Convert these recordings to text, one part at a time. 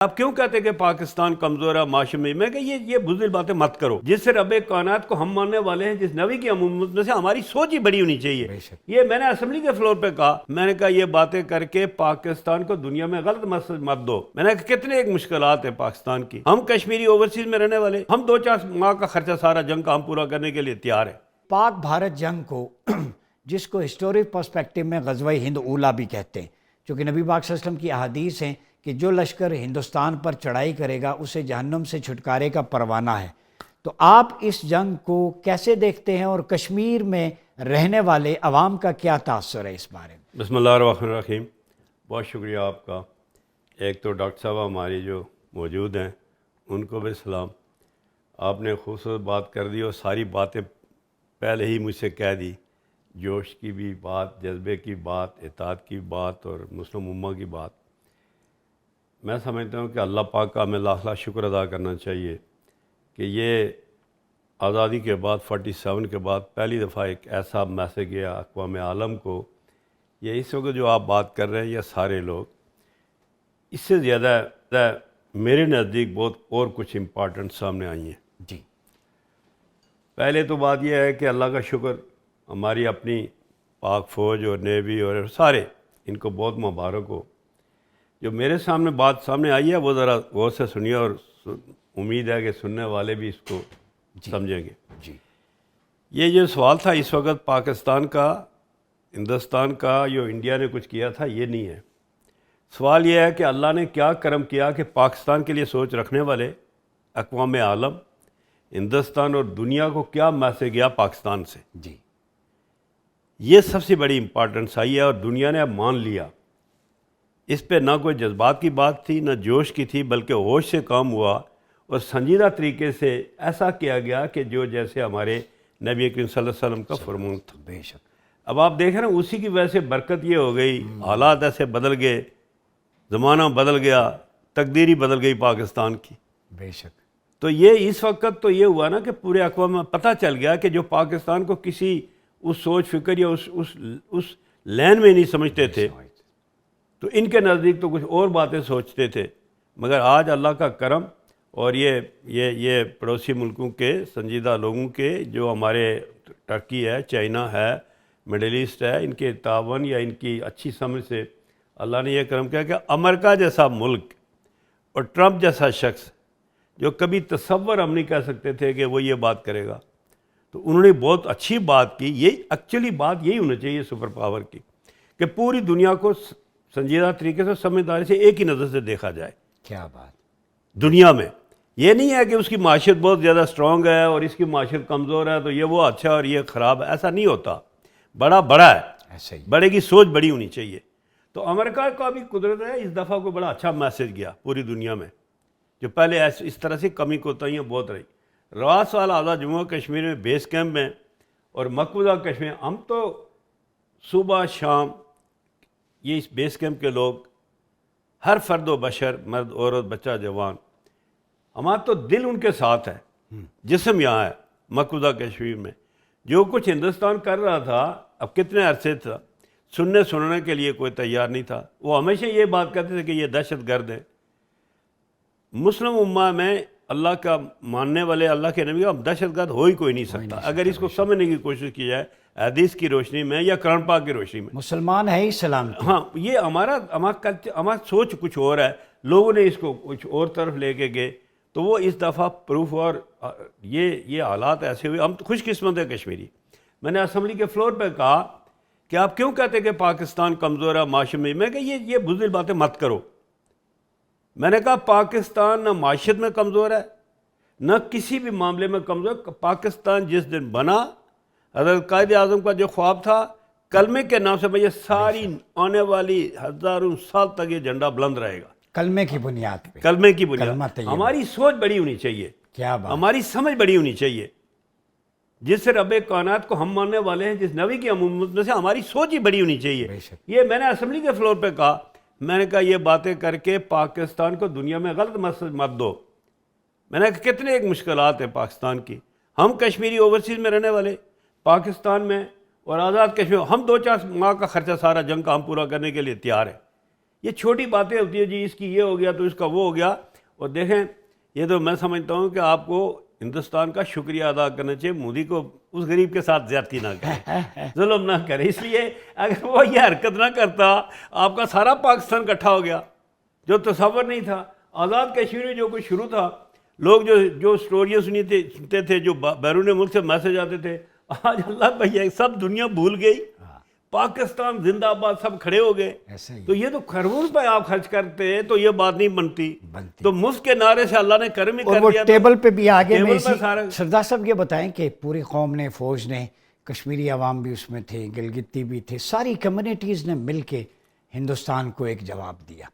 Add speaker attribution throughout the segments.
Speaker 1: آپ کیوں کہتے ہیں کہ پاکستان کمزور ہے معاشرے میں کہ یہ بزدل باتیں مت کرو. جس رب کائنات کو ہم ماننے والے ہیں، جس نبی کی عمومت میں سے ہماری سوچ ہی بڑی ہونی چاہیے. یہ میں نے اسمبلی کے فلور پہ کہا، میں نے کہا یہ باتیں کر کے پاکستان کو دنیا میں غلط مسج مت دو. میں نے کہا کتنے ایک مشکلات ہیں پاکستان کی. ہم کشمیری اوورسیز میں رہنے والے، ہم 2-4 ماہ کا خرچہ سارا جنگ کا ہم پورا کرنے کے لیے تیار ہے.
Speaker 2: پاک بھارت جنگ کو جس کو ہسٹورک پرسپیکٹو میں غزوہ ہند اولا بھی کہتے ہیں، چونکہ نبی پاک صلی اللہ علیہ وسلم کی احادیث ہیں کہ جو لشکر ہندوستان پر چڑھائی کرے گا اسے جہنم سے چھٹکارے کا پروانہ ہے. تو آپ اس جنگ کو کیسے دیکھتے ہیں اور کشمیر میں رہنے والے عوام کا کیا تاثر ہے اس بارے میں؟
Speaker 1: بسم اللہ الرحمن الرحیم. بہت شکریہ آپ کا. ایک تو ڈاکٹر صاحب ہماری جو موجود ہیں ان کو بھی سلام. آپ نے خوبصورت بات کر دی اور ساری باتیں پہلے ہی مجھ سے کہہ دی. جوش کی بھی بات، جذبے کی بات، اطاعت کی بات اور مسلم امہ کی بات. میں سمجھتا ہوں کہ اللہ پاک کا ہمیں لاکھ لاکھ شکر ادا کرنا چاہیے کہ یہ آزادی کے بعد 47 کے بعد پہلی دفعہ ایک ایسا میسج گیا اقوام عالم کو. یہ اس وقت جو آپ بات کر رہے ہیں یہ سارے لوگ، اس سے زیادہ میرے نزدیک بہت اور کچھ امپارٹنٹ سامنے آئی ہیں.
Speaker 2: جی،
Speaker 1: پہلے تو بات یہ ہے کہ اللہ کا شکر، ہماری اپنی پاک فوج اور نیوی اور سارے ان کو بہت مبارک ہو. جو میرے سامنے بات سامنے آئی ہے وہ ذرا غور سے سنیے اور امید ہے کہ سننے والے بھی اس کو سمجھیں گے.
Speaker 2: جی،
Speaker 1: یہ جو سوال تھا اس وقت پاکستان کا، ہندوستان کا، جو انڈیا نے کچھ کیا تھا، یہ نہیں ہے. سوال یہ ہے کہ اللہ نے کیا کرم کیا کہ پاکستان کے لیے سوچ رکھنے والے اقوام عالم، ہندوستان اور دنیا کو کیا میسج گیا پاکستان سے.
Speaker 2: جی،
Speaker 1: یہ سب سے بڑی امپارٹنس آئی ہے اور دنیا نے اب مان لیا. اس پہ نہ کوئی جذبات کی بات تھی، نہ جوش کی تھی، بلکہ ہوش سے کام ہوا اور سنجیدہ طریقے سے ایسا کیا گیا کہ جو جیسے ہمارے نبی کریم صلی اللہ علیہ وسلم کا فرمان تھا.
Speaker 2: بے شک.
Speaker 1: اب آپ دیکھ رہے ہیں اسی کی وجہ سے برکت یہ ہو گئی، حالات ایسے بدل گئے، زمانہ بدل گیا، تقدیری بدل گئی پاکستان کی.
Speaker 2: بے شک.
Speaker 1: تو یہ اس وقت تو یہ ہوا نا کہ پورے اقوام میں پتہ چل گیا کہ جو پاکستان کو کسی اس سوچ فکر یا اس لین میں نہیں سمجھتے تھے، تو ان کے نزدیک تو کچھ اور باتیں سوچتے تھے. مگر آج اللہ کا کرم اور یہ پڑوسی ملکوں کے سنجیدہ لوگوں کے، جو ہمارے ٹرکی ہے، چائنا ہے، مڈل ایسٹ ہے، ان کے تعاون یا ان کی اچھی سمجھ سے اللہ نے یہ کرم کیا کہ امریکہ جیسا ملک اور ٹرمپ جیسا شخص جو کبھی تصور ہم نہیں کہہ سکتے تھے کہ وہ یہ بات کرے گا، تو انہوں نے بہت اچھی بات کی. یہ ایکچولی بات یہی ہونا چاہیے سپر پاور کی کہ پوری دنیا کو سنجیدہ طریقے سے، سمجھداری سے ایک ہی نظر سے دیکھا جائے.
Speaker 2: کیا بات
Speaker 1: دنیا میں یہ نہیں ہے کہ اس کی معیشت بہت زیادہ سٹرونگ ہے اور اس کی معیشت کمزور ہے تو یہ وہ اچھا اور یہ خراب ہے. ایسا نہیں ہوتا. بڑا ہے،
Speaker 2: ایسا ہی.
Speaker 1: بڑے کی سوچ بڑی ہونی چاہیے. تو امریکہ کا بھی قدرت ہے، اس دفعہ کو بڑا اچھا میسج گیا پوری دنیا میں، جو پہلے اس طرح سے کمی کوتاہیاں بہت رہی. رات سال آزاد جموں کشمیر میں بیس کیمپ میں اور مقبوضہ کشمیر، ہم تو صبح شام یہ اس بیس کیمپ کے لوگ، ہر فرد و بشر، مرد عورت بچہ جوان، ہمارا تو دل ان کے ساتھ ہے، جسم یہاں ہے مقبوضہ کشمیر میں. جو کچھ ہندوستان کر رہا تھا اب کتنے عرصے تھا سننے کے لیے کوئی تیار نہیں تھا. وہ ہمیشہ یہ بات کرتے تھے کہ یہ دہشت گرد ہے. مسلم امہ میں اللہ کا ماننے والے، اللہ کے نبی کا دہشت گرد ہو ہی کوئی نہیں سکتا اگر اس کو سمجھنے کی کوشش کی جائے حدیث کی روشنی میں یا قرآن پاک کی روشنی میں.
Speaker 2: مسلمان ہے ہی سلام.
Speaker 1: ہاں، یہ ہمارا سوچ کچھ اور ہے، لوگوں نے اس کو کچھ اور طرف لے کے گئے. تو وہ اس دفعہ پروف، اور یہ حالات ایسے ہوئے. ہم خوش قسمت ہیں کشمیری. میں نے اسمبلی کے فلور پہ کہا کہ آپ کیوں کہتے ہیں کہ پاکستان کمزور ہے معاشرے میں کہ یہ بزدل باتیں مت کرو. میں نے کہا پاکستان نہ معیشت میں کمزور ہے، نہ کسی بھی معاملے میں کمزور. پاکستان جس دن بنا، حضرت قائد اعظم کا جو خواب تھا، کلمے کے نام سے یہ ساری آنے والی ہزاروں سال تک یہ جھنڈا بلند رہے گا.
Speaker 2: کلمے کی بنیاد پہ.
Speaker 1: کلمے کی بنیاد.
Speaker 2: کلمہ طیبہ.
Speaker 1: ہماری سوچ بڑی ہونی چاہیے،
Speaker 2: کیا بات.
Speaker 1: ہماری سمجھ بڑی ہونی چاہیے. جس رب کائنات کو ہم ماننے والے ہیں، جس نبی کی عمومت میں سے ہماری سوچ ہی بڑی ہونی چاہیے.
Speaker 2: بے شک.
Speaker 1: یہ میں نے اسمبلی کے فلور پہ کہا، میں نے کہا یہ باتیں کر کے پاکستان کو دنیا میں غلط مسج مت دو. میں نے کہا کتنے ایک مشکلات ہیں پاکستان کی. ہم کشمیری اوورسیز میں رہنے والے، پاکستان میں اور آزاد کشمیر، ہم 2-4 ماہ کا خرچہ سارا جنگ کا ہم پورا کرنے کے لیے تیار ہے. یہ چھوٹی باتیں ہوتی ہیں جی، اس کی یہ ہو گیا تو اس کا وہ ہو گیا. اور دیکھیں یہ تو میں سمجھتا ہوں کہ آپ کو ہندوستان کا شکریہ ادا کرنا چاہیے، مودی کو اس غریب کے ساتھ زیادتی نہ کرے، ظلم نہ کرے. اس لیے اگر وہ یہ حرکت نہ کرتا آپ کا سارا پاکستان اکٹھا ہو گیا، جو تصور نہیں تھا. آزاد کشمیر میں جو کچھ شروع تھا، لوگ جو سٹوریاں سنتے تھے، جو بیرون ملک سے میسج آتے تھے، آج اللہ بھیا سب دنیا بھول گئی. پاکستان زندہ آباد سب کھڑے ہو گئے. تو یہ تو کروڑ روپے آپ خرچ کرتے تو یہ بات نہیں بنتی. تو مفت کے نعرے سے اللہ نے کرم ہی کر دیا.
Speaker 2: ٹیبل پہ بھی آگے میں سردار صاحب یہ بتائیں کہ پوری قوم نے، فوج نے، کشمیری عوام بھی اس میں تھے، گلگتی بھی تھے، ساری کمیونٹیز نے مل کے ہندوستان کو ایک جواب دیا.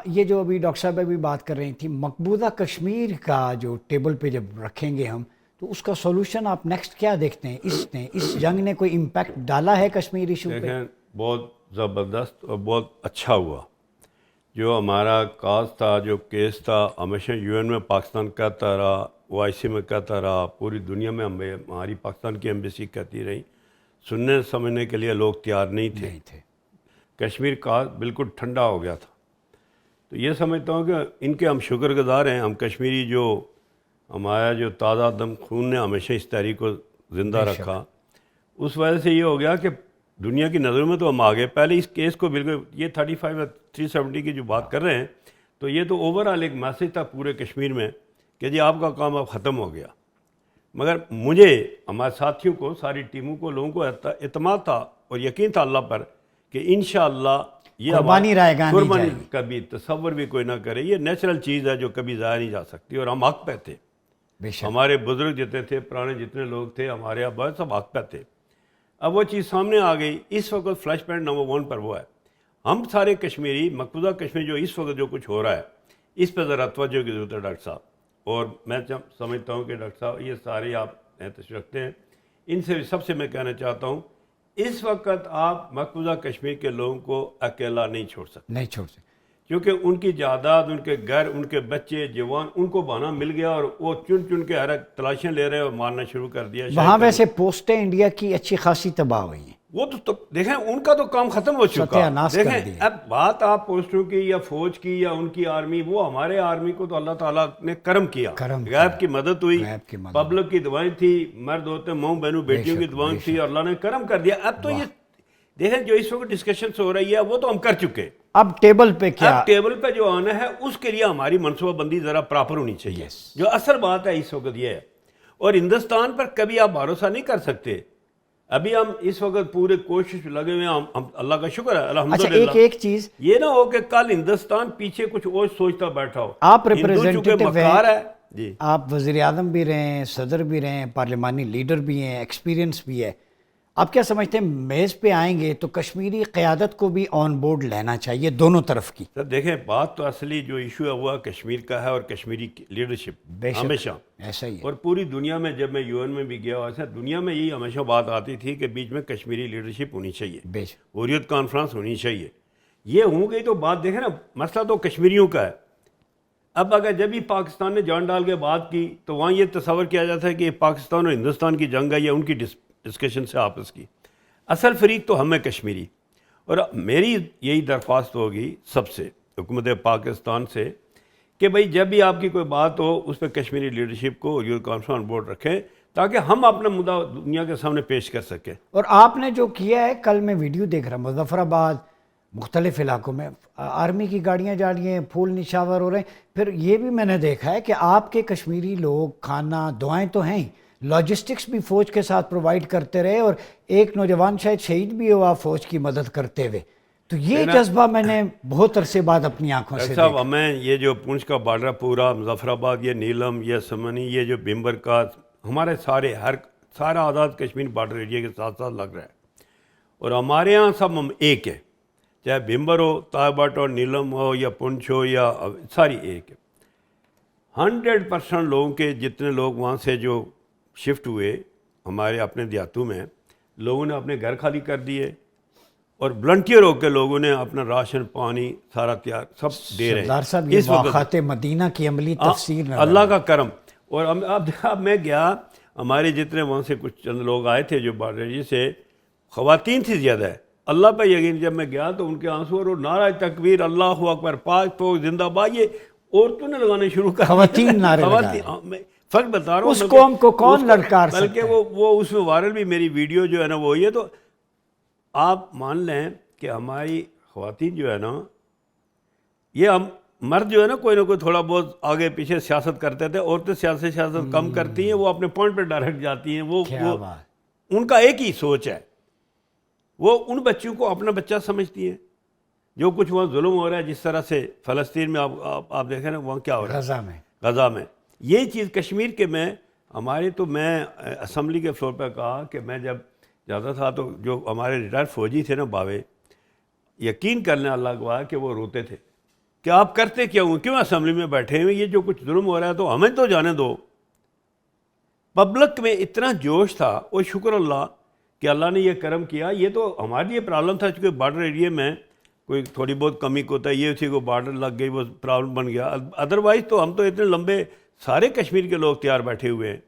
Speaker 2: یہ جو ابھی ڈاکٹر صاحب بھی بات کر رہی تھی، مقبوضہ کشمیر کا جو ٹیبل پہ جب رکھیں گے ہم، تو اس کا سولوشن آپ نیکسٹ کیا دیکھتے ہیں؟ اس جنگ نے کوئی امپیکٹ ڈالا ہے کشمیر ایشو پہ؟
Speaker 1: دیکھیں بہت زبردست اور بہت اچھا ہوا. جو ہمارا کاز تھا، جو کیس تھا، ہمیشہ یو این میں پاکستان کہتا رہا، او آئی سی میں کہتا رہا، پوری دنیا میں ہماری پاکستان کی ایمبیسی کہتی رہی. سننے سمجھنے کے لیے لوگ تیار نہیں تھے. کشمیر کاز بالکل ٹھنڈا ہو گیا تھا. تو یہ سمجھتا ہوں کہ ان کے ہم شکر گزار ہیں. ہم کشمیری جو ہمارا جو تازہ دم خون نے ہمیشہ اس تحریک کو زندہ رکھا، اس وجہ سے یہ ہو گیا کہ دنیا کی نظروں میں تو ہم آگے. پہلے اس کیس کو بالکل یہ 35 اور 370 کی جو بات کر رہے ہیں، تو یہ تو اوور آل ایک میسج تھا پورے کشمیر میں کہ جی آپ کا کام اب ختم ہو گیا. مگر مجھے، ہمارے ساتھیوں کو، ساری ٹیموں کو، لوگوں کو اعتماد تھا اور یقین تھا اللہ پر کہ انشاءاللہ یہ
Speaker 2: قربانی رائے گا،
Speaker 1: قربانی کبھی تصور بھی کوئی نہ کرے. یہ نیچرل چیز ہے جو کبھی ضائع نہیں جا سکتی. اور ہم حق پہ تھے. ہمارے بزرگ جتنے تھے، پرانے جتنے لوگ تھے، ہمارے ابا، سب حق پہ تھے. اب وہ چیز سامنے آ گئی. اس وقت فلیش پوائنٹ نمبر 1 پر وہ ہے، ہم سارے کشمیری، مقبوضہ کشمیر جو اس وقت جو کچھ ہو رہا ہے، اس پہ ذرا توجہ کی ضرورت ہے ڈاکٹر صاحب. اور میں سمجھتا ہوں کہ ڈاکٹر صاحب یہ سارے آپ تشریف رکھتے ہیں، ان سے سب سے میں کہنا چاہتا ہوں، اس وقت آپ مقبوضہ کشمیر کے لوگوں کو اکیلا نہیں چھوڑ سکتے، کیونکہ ان کی جائیداد، ان کے گھر، ان کے بچے، جوان، ان کو بہانہ مل گیا اور وہ چن کے ہر تلاشیاں لے رہے اور مارنا شروع کر دیا.
Speaker 2: وہاں ویسے پوسٹیں انڈیا کی اچھی خاصی تباہ ہوئی ہیں.
Speaker 1: وہ تو دیکھیں ان کا تو کام ختم ہو چکا. دیکھیں اب بات آپ پوسٹوں کی یا فوج کی یا ان کی آرمی، وہ ہمارے آرمی کو تو اللہ تعالیٰ نے کرم کیا، غیب کی مدد ہوئی، پبلک کی دعائیں تھی، مرد ہوتے ماؤں بہنوں بیٹیوں کی دعائیں تھی، اور اللہ نے کرم کر دیا. اب تو یہ دیکھیں جو اس وقت ڈسکشنز ہو رہی ہے وہ تو ہم کر چکے.
Speaker 2: اب ٹیبل پہ کیا؟
Speaker 1: اب ٹیبل پہ جو آنا ہے اس کے لیے ہماری منصوبہ بندی ذرا پراپر ہونی چاہیے. جو اصل بات ہے اس وقت یہ ہے، اور ہندوستان پر کبھی آپ بھروسہ نہیں کر سکتے. ابھی ہم اس وقت پورے کوشش لگے ہوئے ہیں، ہم اللہ کا شکر ہے الحمدللہ.
Speaker 2: ایک چیز
Speaker 1: یہ نہ ہو کہ کل ہندوستان پیچھے کچھ اور سوچتا بیٹھا ہو.
Speaker 2: آپ ریپریزنٹیٹیو ہیں،
Speaker 1: جی
Speaker 2: آپ وزیر اعظم بھی رہے ہیں، صدر بھی رہے ہیں، پارلیمانی لیڈر بھی ہیں، ایکسپیرینس بھی ہے. آپ کیا سمجھتے ہیں میز پہ آئیں گے تو کشمیری قیادت کو بھی آن بورڈ لینا چاہیے دونوں طرف کی؟
Speaker 1: سر دیکھیں بات تو اصلی جو ایشو ہے وہ کشمیر کا ہے اور کشمیری لیڈرشپ ہمیشہ
Speaker 2: ایسا ہی.
Speaker 1: اور پوری دنیا میں جب میں یو این میں بھی گیا ایسا دنیا میں یہی ہمیشہ بات آتی تھی کہ بیچ میں کشمیری لیڈرشپ ہونی چاہیے، حریت کانفرنس ہونی چاہیے. یہ ہو گئی تو بات دیکھیں نا، مسئلہ تو کشمیریوں کا ہے. اب اگر جب بھی پاکستان نے جان ڈال کے بات کی تو وہاں یہ تصور کیا جاتا ہے کہ پاکستان اور ہندوستان کی جنگ ہے یا ان کی ڈسکشن سے آپس کی. اصل فریق تو ہم ہے کشمیری. اور میری یہی درخواست ہوگی سب سے، حکومت پاکستان سے، کہ بھئی جب بھی آپ کی کوئی بات ہو اس پہ کشمیری لیڈرشپ کو یوتھ کانفرنس بورڈ رکھیں تاکہ ہم اپنا مدعا دنیا کے سامنے پیش کر سکیں.
Speaker 2: اور آپ نے جو کیا ہے، کل میں ویڈیو دیکھ رہا مظفر آباد مختلف علاقوں میں آرمی کی گاڑیاں جا رہی ہیں، پھول نشاور ہو رہے ہیں. پھر یہ بھی میں نے دیکھا ہے کہ آپ کے کشمیری لوگ کھانا دعائیں تو ہیں، لاجسٹکس بھی فوج کے ساتھ پرووائڈ کرتے رہے، اور ایک نوجوان شاید شہید بھی ہوا فوج کی مدد کرتے ہوئے. تو یہ جذبہ میں نے بہت عرصے بعد اپنی آنکھوں سے
Speaker 1: صاحب ہمیں یہ جو پونچھ کا بارڈر پورا، مظفر آباد، یہ نیلم، یہ سمنی، یہ جو بھمبر کا، ہمارے سارا آزاد کشمیر بارڈر ایریا کے ساتھ ساتھ لگ رہا ہے. اور ہمارے ہاں سب ہم ایک ہے، چاہے بھمبر ہو، تائبٹ ہو، نیلم ہو یا پونچھ ہو، یا ساری ایک ہے. 100% لوگوں کے جتنے لوگ وہاں سے جو شفٹ ہوئے ہمارے اپنے دیہاتوں میں، لوگوں نے اپنے گھر خالی کر دیے اور ولنٹیئر ہو کے لوگوں نے اپنا راشن پانی سارا تیار سب دے رہے ہیں.
Speaker 2: سردار صاحب یہ واقعات مدینہ کی عملی تفسیر
Speaker 1: اللہ کا کرم. اور اب میں گیا، ہمارے جتنے وہاں سے کچھ چند لوگ آئے تھے جو بارڈر سے، خواتین تھی زیادہ ہے، اللہ پہ یقین. جب میں گیا تو ان کے آنسو اور نعرہ تکبیر اللہ اکبر پاک پوک زندہ باد یہ عورتوں نے لگانے شروع کر
Speaker 2: خواتین نعرے لگا رہے ہیں.
Speaker 1: میں فرق بتا رہا ہوں.
Speaker 2: اس قوم کو کون للکار سکتا ہے؟
Speaker 1: بلکہ وہ اس میں وائرل بھی میری ویڈیو جو ہے نا وہ یہ. تو آپ مان لیں کہ ہماری خواتین جو ہے نا یہ ہم مرد جو ہے نا کوئی نہ کوئی تھوڑا بہت آگے پیچھے سیاست کرتے تھے, عورتیں سیاست کم کرتی ہیں, وہ اپنے پوائنٹ پہ ڈائریکٹ جاتی ہیں. وہ ان کا ایک ہی سوچ ہے, وہ ان بچوں کو اپنا بچہ سمجھتی ہیں. جو کچھ وہاں ظلم ہو رہا ہے جس طرح سے فلسطین میں آپ دیکھیں نا وہاں کیا ہو رہا ہے غزہ میں, یہ چیز کشمیر کے میں ہماری. تو میں اسمبلی کے فلور پہ کہا کہ میں جب جاتا تھا تو جو ہمارے ریٹائرڈ فوجی تھے نا باوے, یقین کرنے اللہ گواہ کہ وہ روتے تھے کہ آپ کرتے کیوں اسمبلی میں بیٹھے ہوئے, یہ جو کچھ ظلم ہو رہا ہے تو ہمیں تو جانے دو. پبلک میں اتنا جوش تھا, اور شکر اللہ کہ اللہ نے یہ کرم کیا. یہ تو ہمارے لیے پرابلم تھا چونکہ بارڈر ایریے میں کوئی تھوڑی بہت کمی ہوتا ہے, یہ اسی کو بارڈر لگ گئی وہ پرابلم بن گیا. ادروائز تو ہم تو اتنے لمبے سارے کشمیر کے لوگ تیار بیٹھے ہوئے ہیں.